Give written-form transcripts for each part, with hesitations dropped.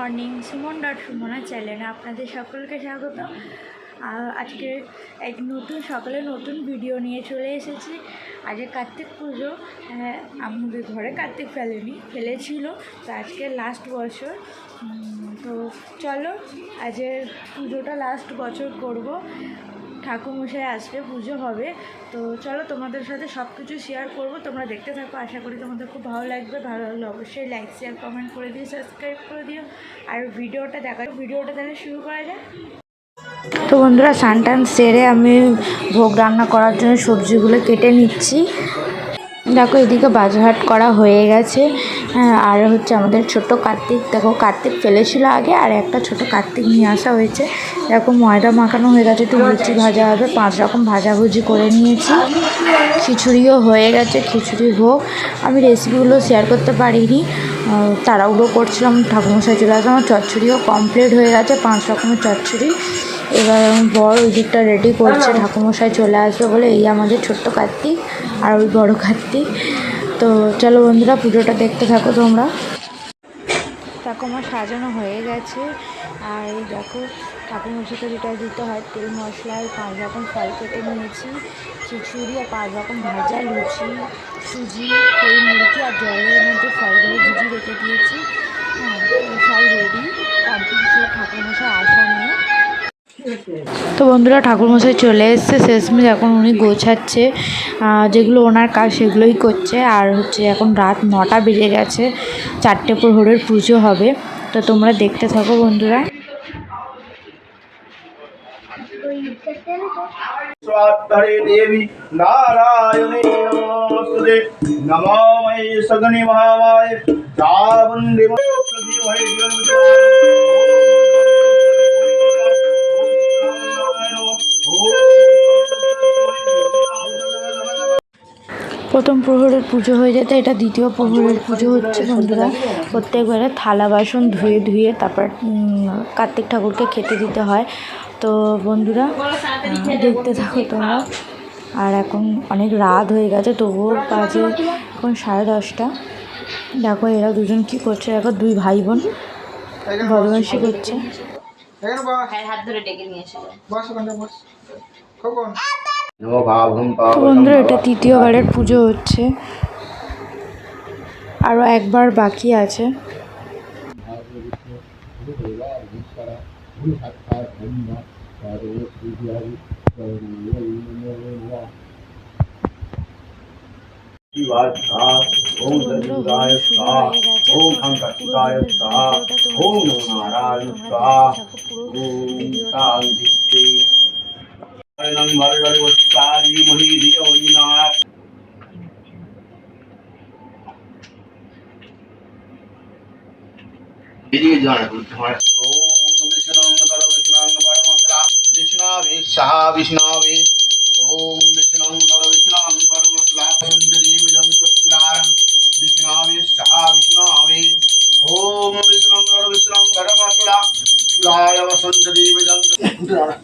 Morning Sumana চ্যানেলে আপনাদের সকলকে স্বাগত। আজকে এক সকালে নতুন ভিডিও নিয়ে চলে এসেছি। আজকে কার্তিক পুজো। আমাদের ঘরে কার্তিক ফেলেছিল, তো আজকে লাস্ট বছর। তো চলো আজকের পুজোটা লাস্ট বছর করব। ঠাকুরমশাই আসবে, পুজো হবে, তো চলো তোমাদের সাথে সব কিছু শেয়ার করবো। তোমরা দেখতে থাকো, আশা করি তোমাদের খুব ভালো লাগবে। ভালো লাগলে অবশ্যই লাইক শেয়ার কমেন্ট করে দিও, সাবস্ক্রাইব করে দিও। আর ভিডিওটা তাহলে শুরু করা যায়। তো বন্ধুরা, স্নান সেরে আমি ভোগ রান্না করার জন্য সবজিগুলো কেটে নিচ্ছি। দেখো এদিকে বাজারহাট করা হয়ে গেছে। আর হচ্ছে আমাদের ছোট কার্তিক, দেখো কার্তিক ফেলেছিল আগে, আর একটা ছোট কার্তিক নিয়ে আসা হয়েছে। দেখো ময়দা মাখানো হয়ে গেছে, একটু লুচি ভাজা হবে, 5 রকম ভাজাভুজি করে নিয়েছি। খিচুড়িও হয়ে গেছে, খিচুড়ি ভোগ। আমি রেসিপিগুলো শেয়ার করতে পারিনি, তাড়াহুড়ো করছিলাম, ঠাকুরমশাই চলে আসলাম। আমার চচ্চড়িও কমপ্লিট হয়ে গেছে, 5 রকমের চচ্চড়ি। এবার বড় ওই দিকটা রেডি করছে, ঠাকুরমশাই চলে আসবে বলে। এই আমাদের ছোট্ট কার্তিক আর ওই বড় কার্তিক। তো চলো বন্ধুরা, পুজোটা দেখতে থাকো তোমরা। দেখো আমার সাজানো হয়ে গেছে। আর এই দেখো ঠাকুরমশাইকে যেটা দিতে হয়, তেল মশলায় 5 রকম ফল কেটে নিয়েছি, খিচুড়ি আর 5 রকম ভাজা, লুচি, সুজি, খই মুড়কি আর জলের মধ্যে ফলগুলো ভিজিয়ে রেখে দিয়েছি। তো সব রেডি কমপ্লিট ঠাকুরমশাই আসা নিয়ে। তো বন্ধুরা, ঠাকুরমশাই চলে এসছে শেষমেশ। এখন উনি গোছাচ্ছে, যেগুলো ওনার কাজ সেগুলোই করছে। আর হচ্ছে এখন রাত 9টা বেজে গেছে, 4টে প্রহরের পুজো হবে। তো তোমরা দেখতে থাকো বন্ধুরা। দেবী নারায়ণে নমস্তুতে নমঃ সগনি মহামায় চাবন্দি প্রথম প্রহরের পুজো হয়ে যেতে এটা দ্বিতীয় প্রহরের পুজো হচ্ছে বন্ধুরা। প্রত্যেকবারে থালা বাসন ধুয়ে তারপর কার্তিক ঠাকুরকে খেতে দিতে হয়। তো বন্ধুরা দেখতে থাকো তোমরা। আর এখন অনেক রাত হয়ে গেছে, তবুও বাজে এখন 10:30। দেখো এরা দুজন কি করছে, দেখো 2 ভাই বোন বদমাইশি করছে। তো বন্ধুরা, এটা তৃতীয়বারের পুজো হচ্ছে, আরও একবার বাকি আছে। ওম দন্তায় স্বাহা, ওম কার্তিকায় স্বাহা, ওম নারায়ণ স্বাহা, ওম শান্তি। নং ভরগর উচ্চারি মহিধিয় বিনাশ। এদিকে জানা তোমার ওম বিষ্ণুং করো বিষ্ণুং পরমশলা বিষ্ণাবে স্বাহা বিষ্ণাবে। ওম বিষ্ণুং করো বিষ্ণুং পরমশলা দেবীজং চক্ষুরারং বিষ্ণাবে স্বাহা বিষ্ণাবে। ওম বিষ্ণুং করো বিষ্ণুং পরমশলা চুরায় বসন্ত দেবীজং চক্ষুরারং।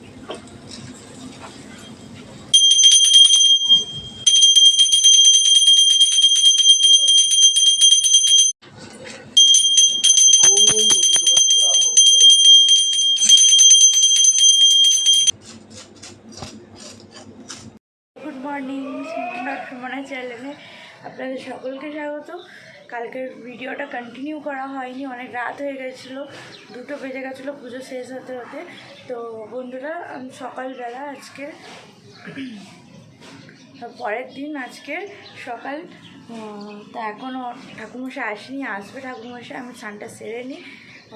গুড মর্নিং সুমনা চ্যানেলে আপনাদের সকলকে স্বাগত। কালকের ভিডিওটা কন্টিনিউ করা হয়নি, অনেক রাত হয়ে গেছিলো, 2টো বেজে গেছিলো পুজো শেষ হতে হতে। তো বন্ধুরা, সকালবেলা আজকে পরের দিন আজকে সকাল, তা এখনও ঠাকুরমশাই আসেনি, আসবে ঠাকুরমশাই। আমি স্নানটা সেরে নিই,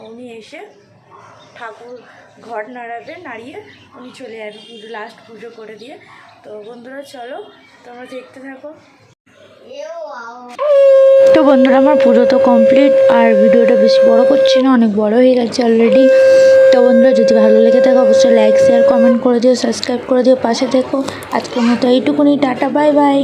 উনি এসে ঠাকুর ঘর নাড়িয়ে উনি চলে যাবে লাস্ট পুজো করে দিয়ে। তো বন্ধুরা চলো তোমরা দেখতে থাকো। তো বন্ধুরা, আমার পুজো তো কমপ্লিট, আর ভিডিওটা বেশি বড় করছি না, অনেক বড় হয়ে গেছে অলরেডি। তো বন্ধুরা, যদি ভালো লেগে থাকে অবশ্যই লাইক শেয়ার কমেন্ট করে দিও, সাবস্ক্রাইব করে দিও, পাশে থেকো। আজকের মতো এইটুকুনি, টাটা, বাই বাই।